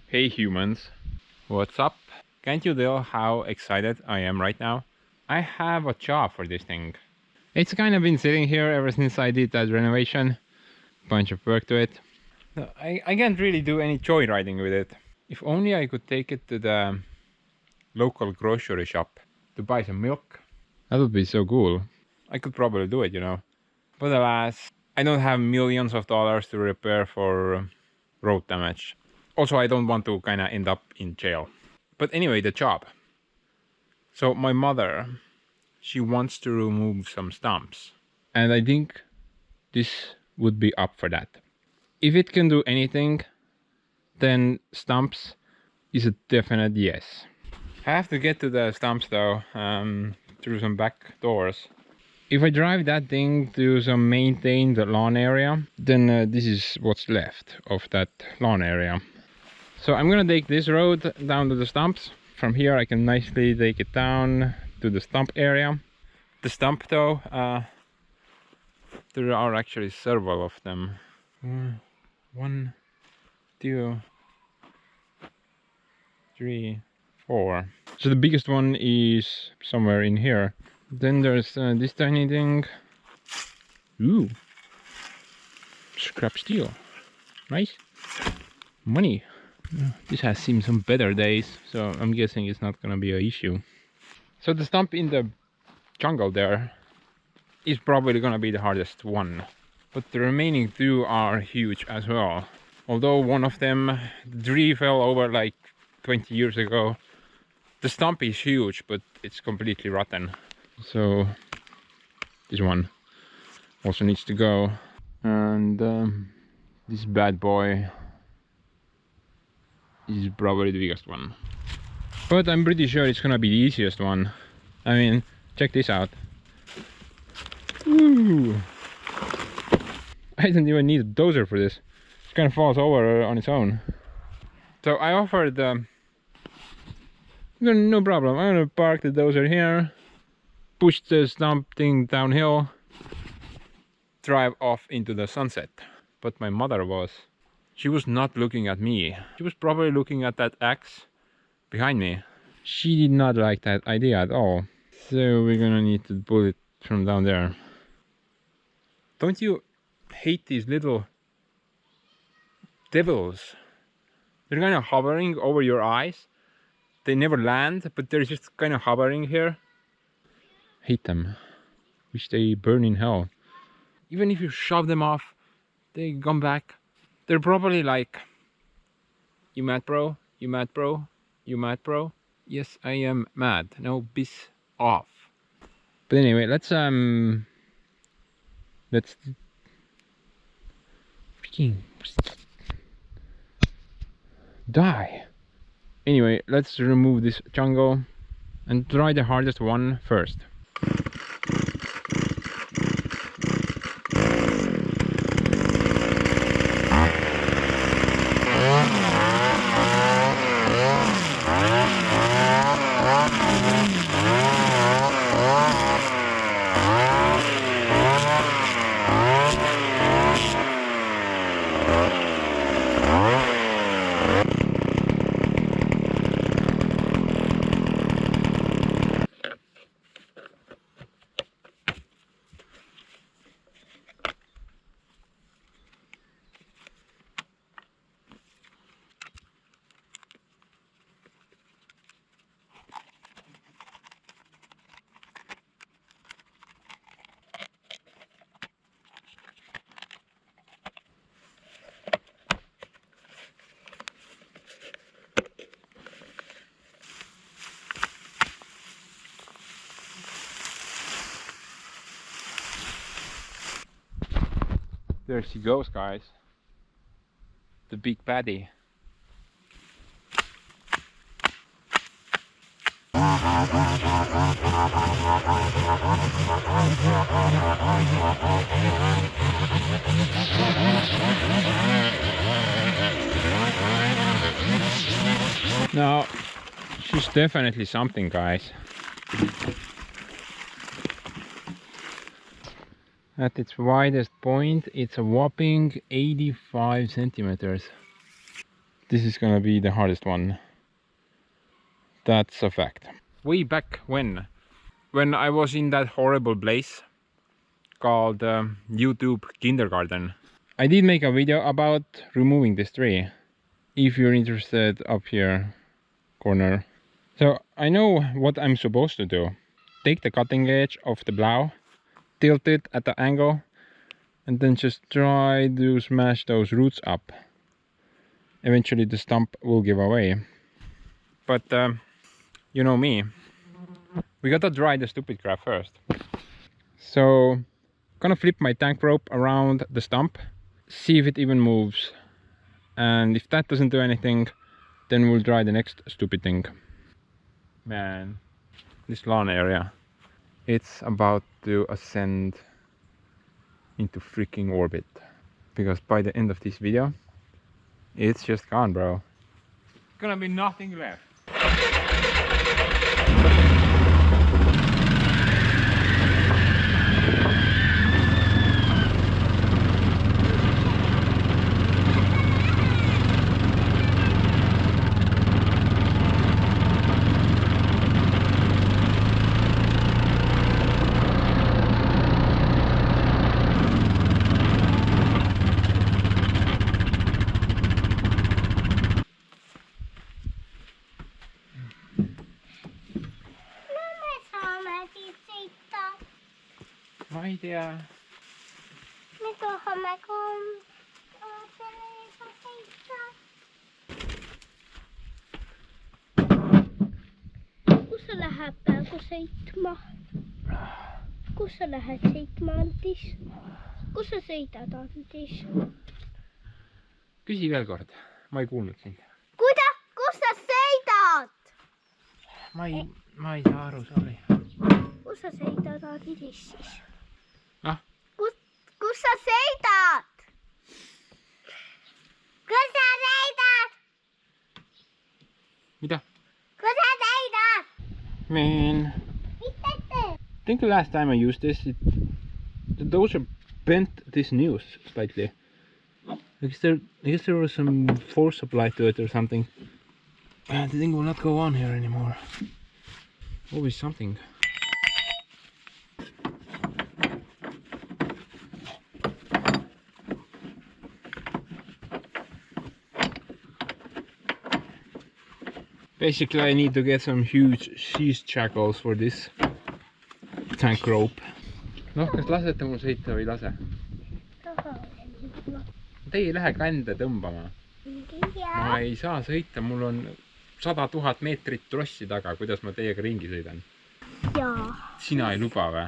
Hey humans, what's up? Can't you tell how excited I am right now? I have a job for this thing. It's kind of been sitting here ever since I did that renovation. Bunch of work to it. No, I can't really do any joyriding with it. If only I could take it to the local grocery shop to buy some milk. That would be so cool. I could probably do it, you know. But alas, I don't have millions of dollars to repair for road damage. Also, I don't want to kind of end up in jail. But anyway, the job. So my mother, she wants to remove some stumps. And I think this would be up for that. If it can do anything, then stumps is a definite yes. I have to get to the stumps though, through some back doors. If I drive that thing to some maintained lawn area, then this is what's left of that lawn area. So I'm gonna take this road down to the stumps. From here I can nicely take it down to the stump area. The stump though, there are actually several of them. 1, 2, 3, 4. So the biggest one is somewhere in here. Then there's this tiny thing. Ooh, scrap steel. Nice. Money. This has seen some better days, so I'm guessing it's not gonna be an issue. So the stump in the jungle there is probably gonna be the hardest one. But the remaining two are huge as well. Although one of them, the tree fell over like 20 years ago. The stump is huge, but it's completely rotten. So this one also needs to go. And this bad boy is probably the biggest one. But I'm pretty sure it's gonna be the easiest one. I mean, check this out. Ooh. I don't even need a dozer for this. It kind of falls over on its own. So I offered no problem. I'm gonna park the dozer here, push the stump thing downhill, drive off into the sunset. But my mother she was not looking at me. She was probably looking at that axe behind me. She did not like that idea at all. So we're gonna need to pull it from down there. Don't you hate these little devils? They're kind of hovering over your eyes. They never land, but they're just kind of hovering here. Hate them. Wish they burn in hell. Even if you shove them off, they come back. They're probably like, you mad bro? You mad bro? You mad bro? Yes, I am mad. No, piss off. But anyway, let's freaking die. Anyway, let's remove this jungle and try the hardest one first. There she goes, guys. The big baddie. Now, she's definitely something, guys. At its widest point, it's a whopping 85 centimeters. this is gonna be the hardest one. That's a fact. Way back when I was in that horrible place called YouTube kindergarten, I did make a video about removing this tree. If you're interested, up here corner. So I know what I'm supposed to do. Take the cutting edge of the plow, tilt it at the angle, and then just try to smash those roots up. Eventually the stump will give away. But you know me, we gotta dry the stupid crap first. So gonna flip my tank rope around the stump, see if it even moves, and if that doesn't do anything, then we'll dry the next stupid thing. Man, this lawn area, it's about to ascend into freaking orbit, because by the end of this video it's just gone, bro. Gonna be nothing left. Ma ei tea. Me tahame sellega sõita. Kus sa lähed praegu sõitma? Kus sa lähed sõitma, Antis? Kus sa sõidad, Antis? Küsi veel kord, ma ei kuulnud sind. Kus sa sõidad? Ma ei saa aru, sorry. Kus sa sõidad, Antis siis? Ah? Kus sa sõidad? Kus sa sõidad? Mida? Kus sa sõidad? Man, Mis teete? I think the last time I used this, the Dozer bent this news slightly. I guess there was some force applied to it or something. And the thing will not go on here anymore. Always something. Basically, I need to get some huge sheath shackles for this tank rope. Noh, kas lasete mul sõita või ei lase? Te ei lähe kände tõmbama. Ma ei saa sõita, mul on 100 000 meetrit trossi taga, kuidas ma teiega ringi sõidan. Jaa. Sina ei luba või?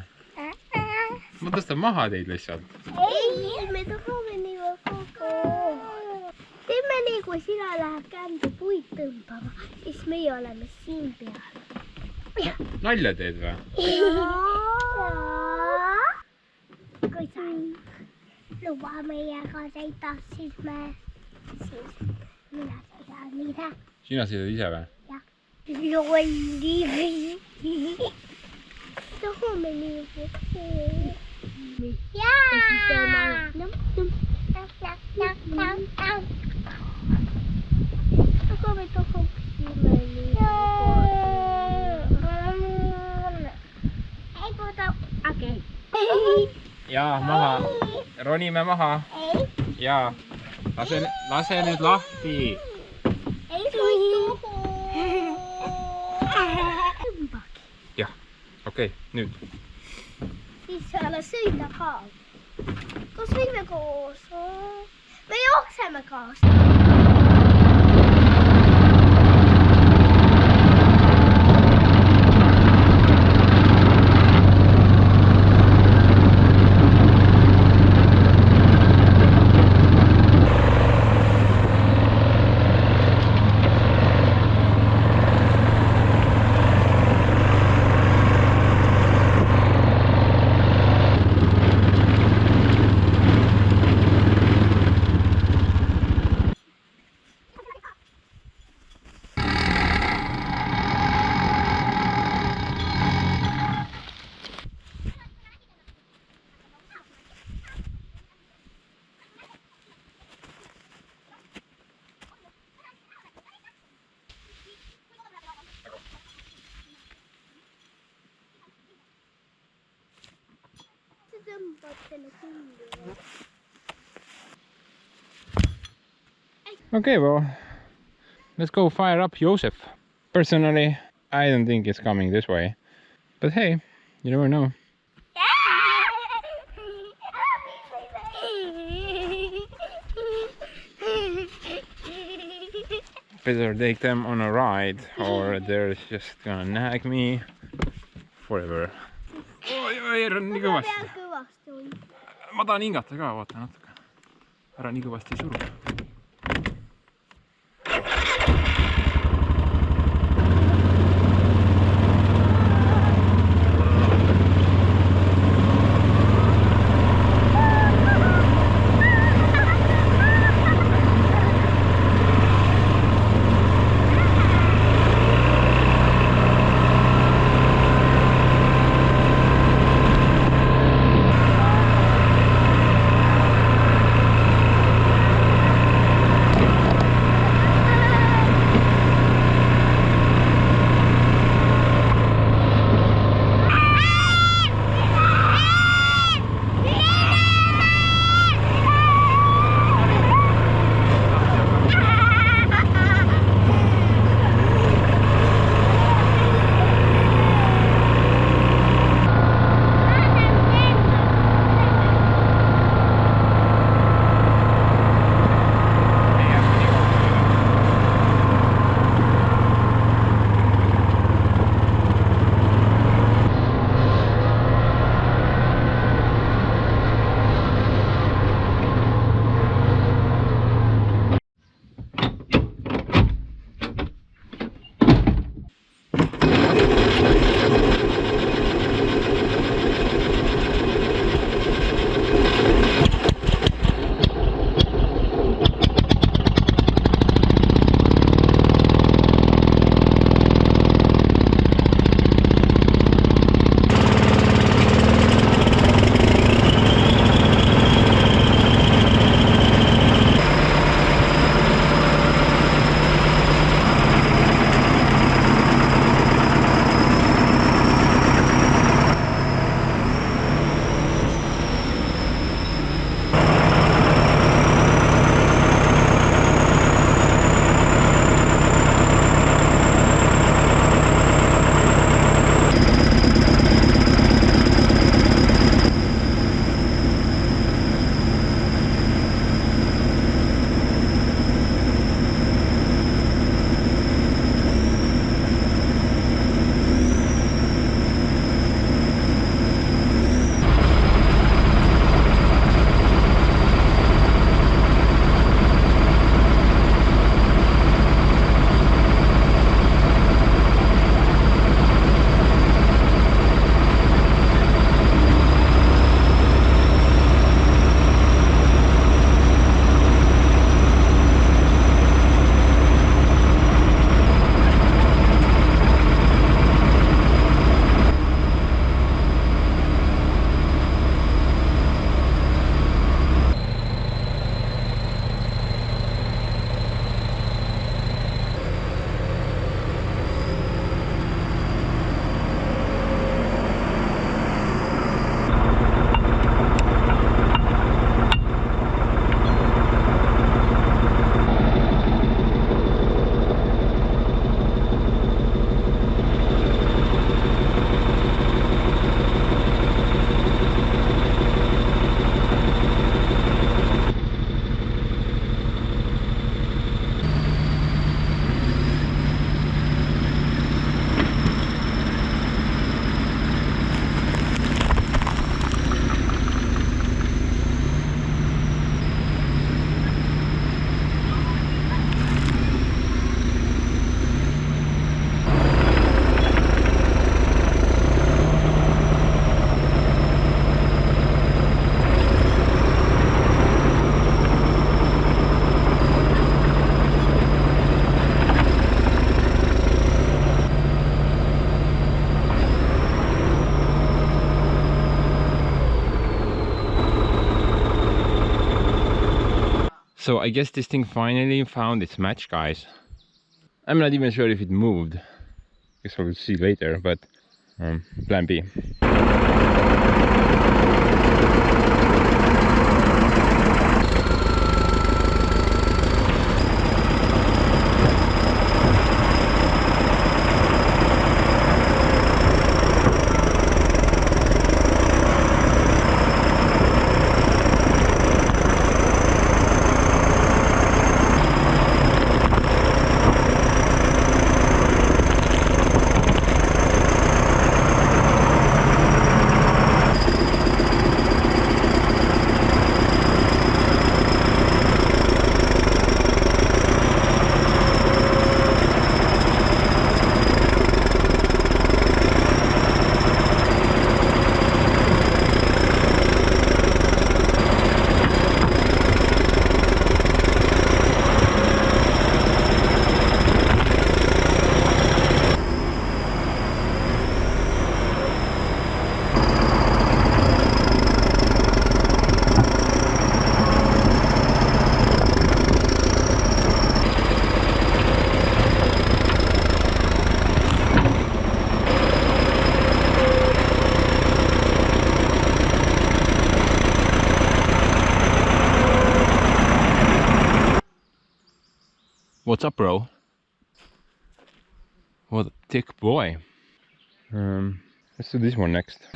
Ma tõstan maha teid lihtsalt. Ei, me tahame nii väga. Teeme nii, kui sina lähed kände puid tõmbama, siis meie oleme siin peal. Nalja teed või? Jaa. Kui sa luba meiega sõita, siis mina sõidan ise. Sina sõidad ise või? Jah. Lolli. Tahame nii väga. Jaa. Aga me tahaksime nii väga. Ei puudu. Okei. Jaa, maha. Ronime maha. Jaa. Lase nüüd lahti. Ei tohi. Jah, okei, nüüd. Siis saame sõida ka. Kas võime koos? Me jookseme kaasa. Okay, well, let's go fire up Joseph. Personally, I don't think it's coming this way. But hey, you never know. Better take them on a ride or they're just gonna nag me forever. Oi, ära nii kõvasti. Ma tahan hingata ka, vaata natuke. Ära nii kõvasti suru. So I guess this thing finally found its match, guys. I'm not even sure if it moved. Guess we'll see later, but plan B. What's up, bro? What a thick boy. Let's do this one next.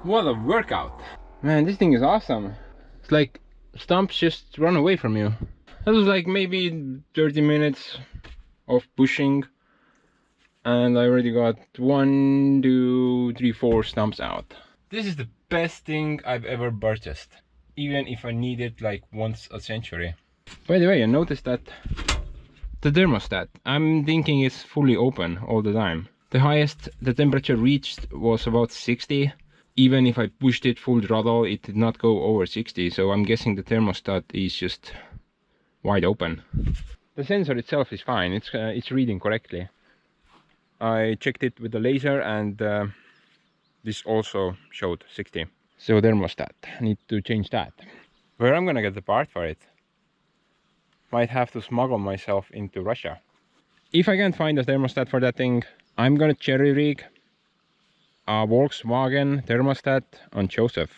What a workout! Man, this thing is awesome. It's like stumps just run away from you. That was like maybe 30 minutes of pushing, and I already got 1, 2, 3, 4 stumps out. This is the best thing I've ever purchased, even if I need it like once a century. By the way, I noticed that the thermostat, I'm thinking it's fully open all the time. The highest the temperature reached was about 60. Even if I pushed it full throttle, it did not go over 60, so I'm guessing the thermostat is just wide open. The sensor itself is fine, it's reading correctly. I checked it with the laser, and this also showed 60. So thermostat, need to change that. Where I'm gonna get the part for it? Might have to smuggle myself into Russia. If I can't find a thermostat for that thing, I'm gonna cherry rig a Volkswagen thermostat on Joseph.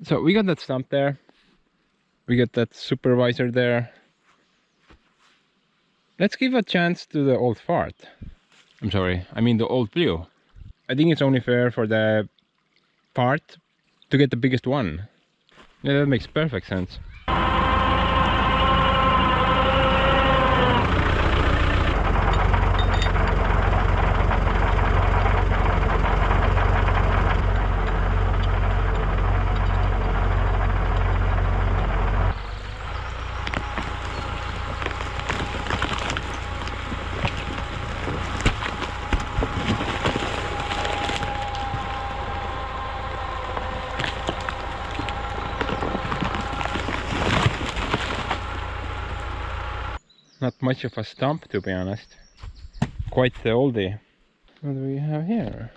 So we got that stump there, we got that supervisor there. Let's give a chance to the old fart. I'm sorry, I mean the old blue. I think it's only fair for the part to get the biggest one. Yeah, that makes perfect sense. Not much of a stump, to be honest. Quite the oldie. What do we have here?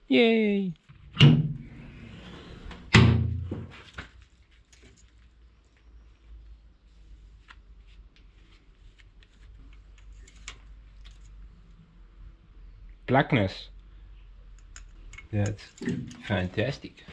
Yay! Blackness. That's fantastic.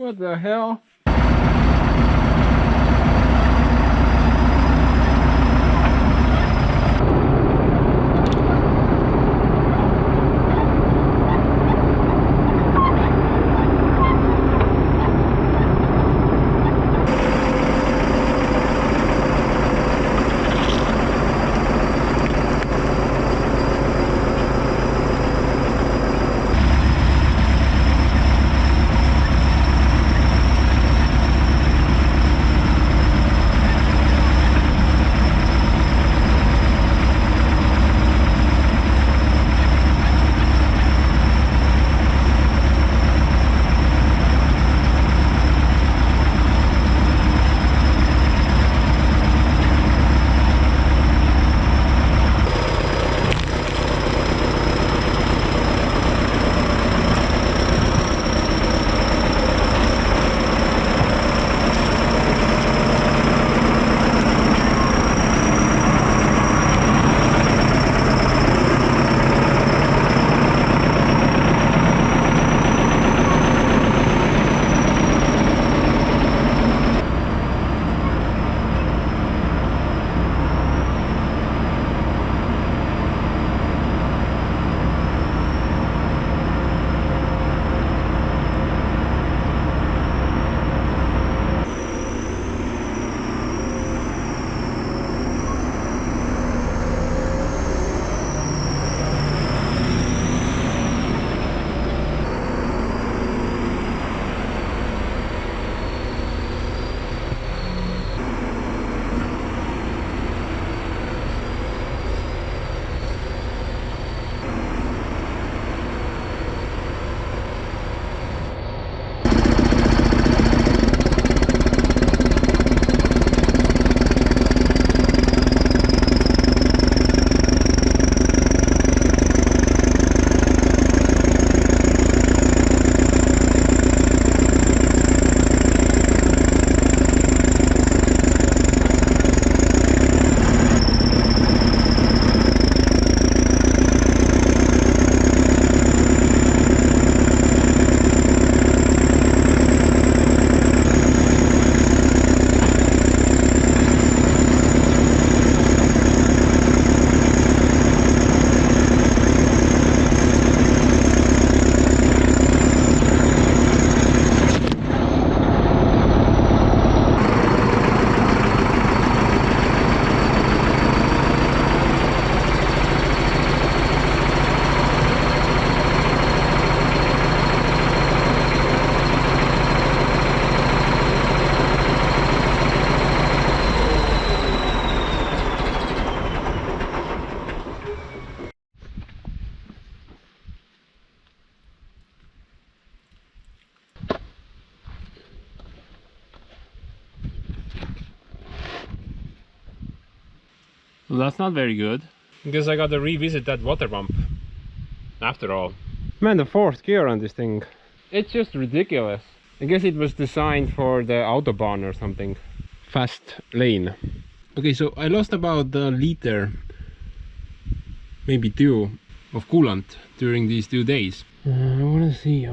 What the hell? Well, that's not very good. Because I gotta revisit that water pump. After all. Man, the fourth gear on this thing. It's just ridiculous. I guess it was designed for the Autobahn or something. Fast lane. Okay, so I lost about a liter, maybe 2, of coolant during these 2 days. I wanna see.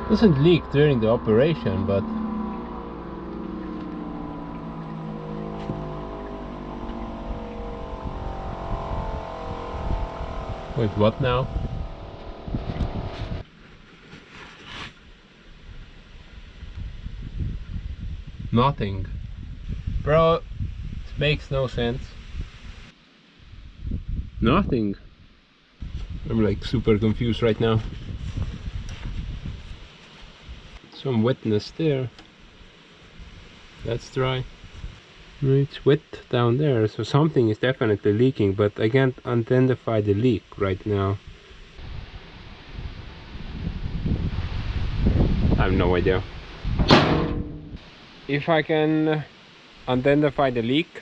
Doesn't leak during the operation, but wait, what now? Nothing. Bro, it makes no sense. Nothing. I'm like super confused right now. Some wetness there. That's dry. It's wet down there, so something is definitely leaking, but I can't identify the leak right now. I have no idea. If I can identify the leak,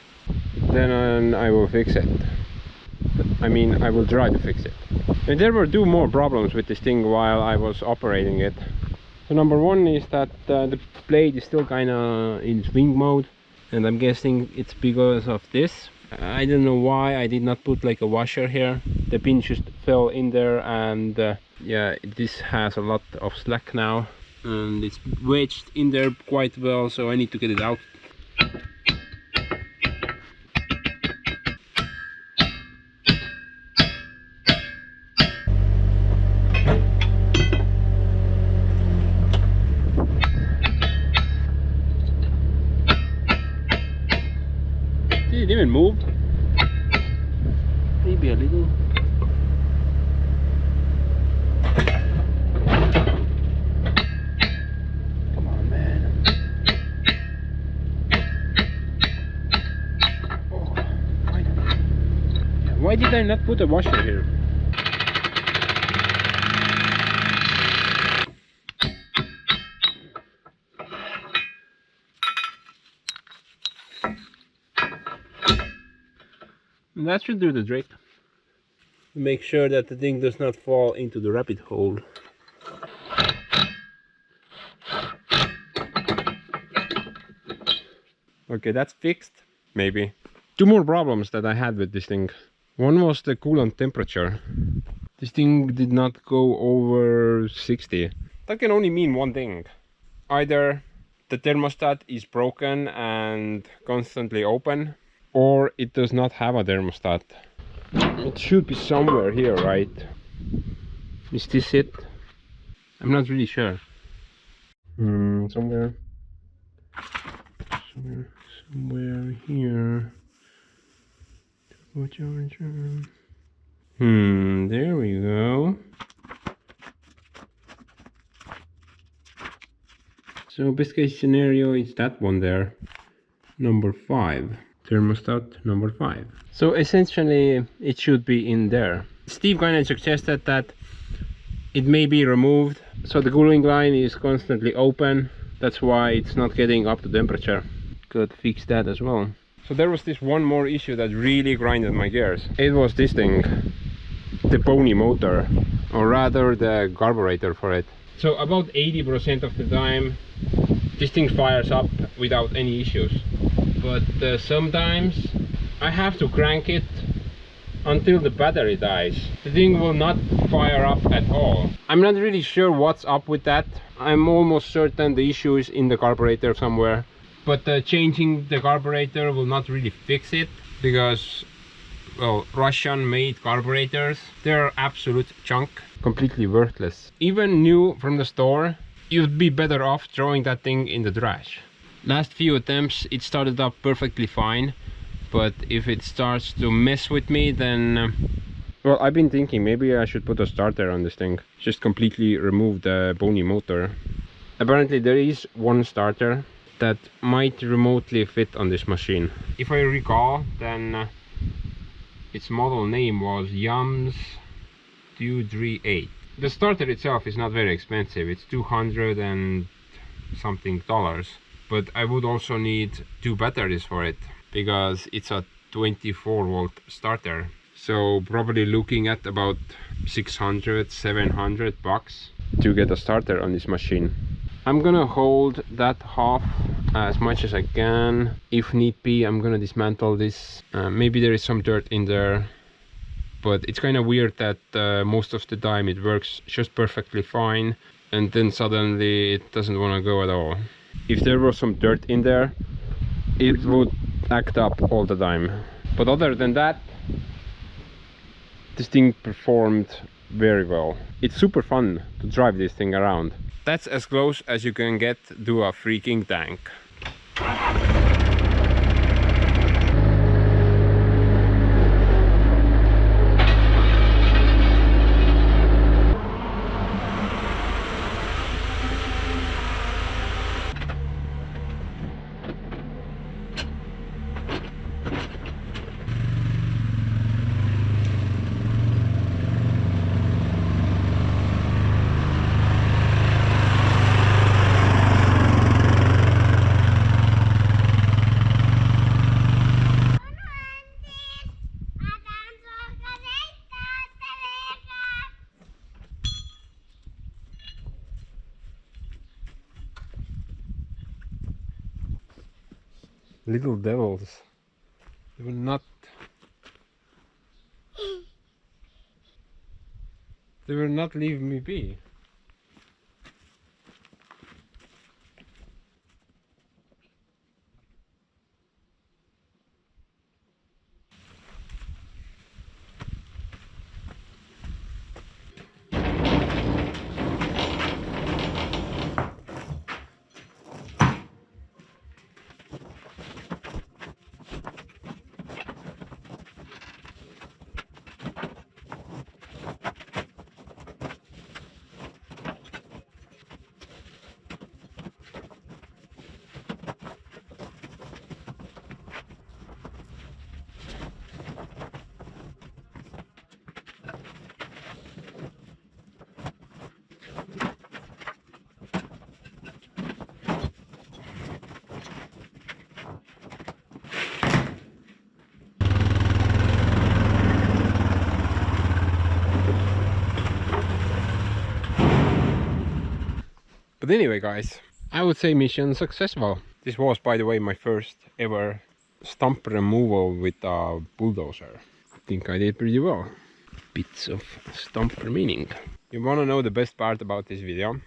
then I will fix it. I mean, I will try to fix it. And there were two more problems with this thing while I was operating it. So number one is that the blade is still kind of in swing mode, and I'm guessing it's because of this. I don't know why I did not put like a washer here. The pin just fell in there, and yeah, this has a lot of slack now, and it's wedged in there quite well, so I need to get it out. Did it even move? Maybe a little. Come on, man. Oh, why did I not put a washer here? That should do the trick. Make sure that the thing does not fall into the rabbit hole. Okay, that's fixed. Maybe. Two more problems that I had with this thing. One was the coolant temperature. This thing did not go over 60. That can only mean one thing. Either the thermostat is broken and constantly open, or it does not have a thermostat. It should be somewhere here, right? Is this it? I'm not really sure. Somewhere here. Turbocharger. There we go. So best case scenario is that one there. Number 5. Thermostat number 5. So essentially it should be in there. Steve kind of suggested that it may be removed, so the cooling line is constantly open. That's why it's not getting up to temperature. Could fix that as well. So there was this one more issue that really grinded my gears. It was this thing, the pony motor, or rather the carburetor for it. So about 80% of the time this thing fires up without any issues, but sometimes I have to crank it until the battery dies. The thing will not fire up at all. I'm not really sure what's up with that. I'm almost certain the issue is in the carburetor somewhere, but changing the carburetor will not really fix it, because, well, Russian made carburetors, they're absolute junk, completely worthless. Even new from the store, you'd be better off throwing that thing in the trash. Last few attempts it started up perfectly fine, but if it starts to mess with me, then well, I've been thinking maybe I should put a starter on this thing, just completely remove the pony motor. Apparently there is one starter that might remotely fit on this machine. If I recall, then its model name was Yams 238. The starter itself is not very expensive, it's $200 and something, but I would also need 2 batteries for it, because it's a 24-volt starter. So probably looking at about 600-700 bucks to get a starter on this machine. I'm gonna hold that half as much as I can. If need be, I'm gonna dismantle this. Maybe there is some dirt in there, but it's kind of weird that most of the time it works just perfectly fine, and then suddenly it doesn't want to go at all. If there was some dirt in there, it would act up all the time. But other than that, this thing performed very well. It's super fun to drive this thing around. That's as close as you can get to a freaking tank. Little devils. They will not. They will not leave me be. But anyway, guys, I would say mission successful. This was, by the way, my first ever stump removal with a bulldozer. I think I did pretty well. Bits of stump remaining. You wanna know the best part about this video?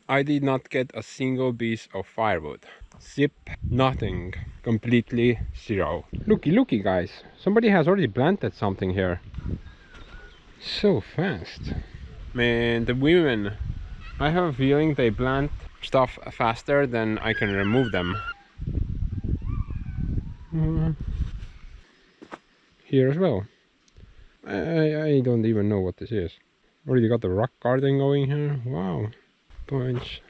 I did not get a single piece of firewood. Zip, nothing. Completely zero. Looky, guys. Somebody has already planted something here. So fast. Man, the women, I have a feeling they plant stuff faster than I can remove them. Here as well. I don't even know what this is. Already got the rock garden going here. Wow. Bunch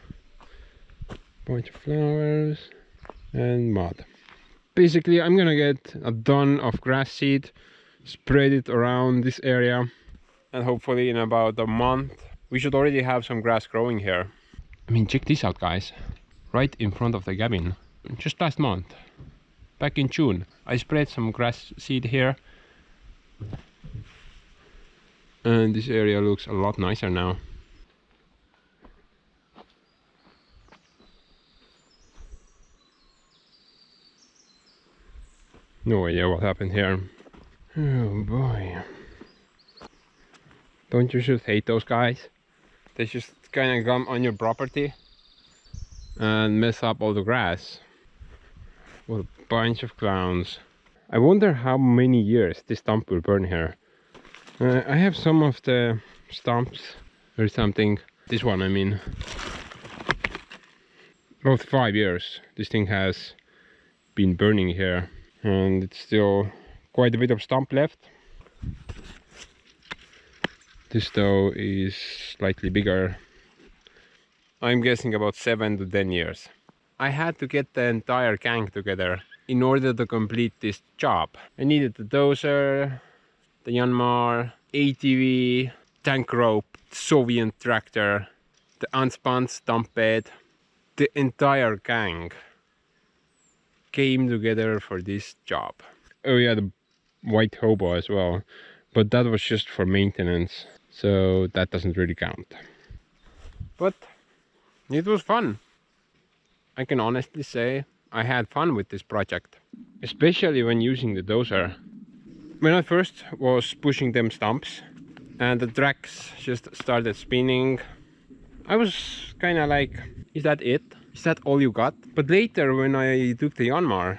of flowers and mud. Basically, I'm gonna get a ton of grass seed, spread it around this area, and hopefully in about a month we should already have some grass growing here. I mean, check this out, guys. Right in front of the cabin. Just last month, back in June, I spread some grass seed here. And this area looks a lot nicer now. No idea what happened here. Oh boy. Don't you just hate those guys? They just kind of come on your property and mess up all the grass. What a bunch of clowns. I wonder how many years this stump will burn here. I have some of the stumps or something. This one, I mean. About 5 years this thing has been burning here. And it's still quite a bit of stump left. This though is slightly bigger. I'm guessing about 7 to 10 years. I had to get the entire gang together in order to complete this job. I needed the dozer, the Yanmar, ATV, tank rope, Soviet tractor, the unspun stump bed. The entire gang came together for this job. Oh yeah, the white hobo as well, but that was just for maintenance, so that doesn't really count. But it was fun. I can honestly say I had fun with this project, especially when using the dozer. When I first was pushing them stumps and the tracks just started spinning, I was kind of like, is that it? Is that all you got? But later when I took the Yanmar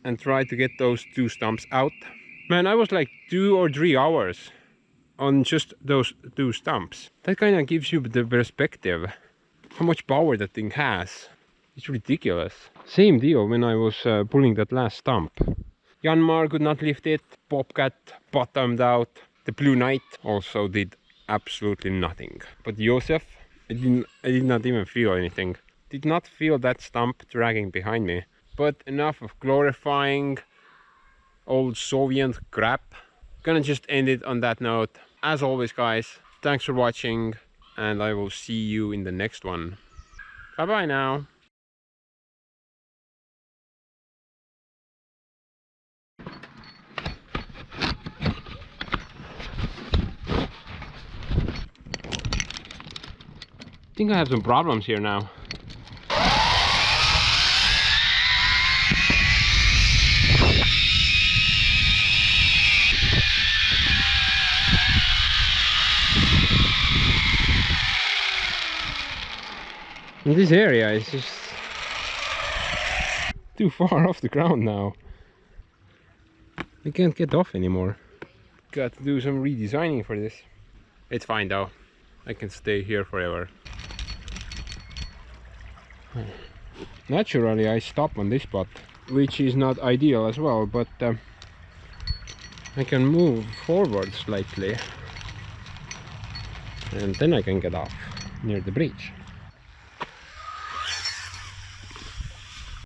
and tried to get those 2 stumps out, man, I was like 2 or 3 hours on just those 2 stumps. That kind of gives you the perspective, how much power that thing has. It's ridiculous. Same deal when I was pulling that last stump. Yanmar could not lift it, Bobcat bottomed out, the Blue Knight also did absolutely nothing. But Joseph, I did not even feel anything. Did not feel that stump dragging behind me. But enough of glorifying old Soviet crap. Gonna just end it on that note. As always, guys, thanks for watching and I will see you in the next one. Bye bye now. I think I have some problems here now. This area is just too far off the ground now. I can't get off anymore. Got to do some redesigning for this. It's fine though. I can stay here forever. Naturally I stop on this spot, which is not ideal as well, but I can move forward slightly and then I can get off near the bridge.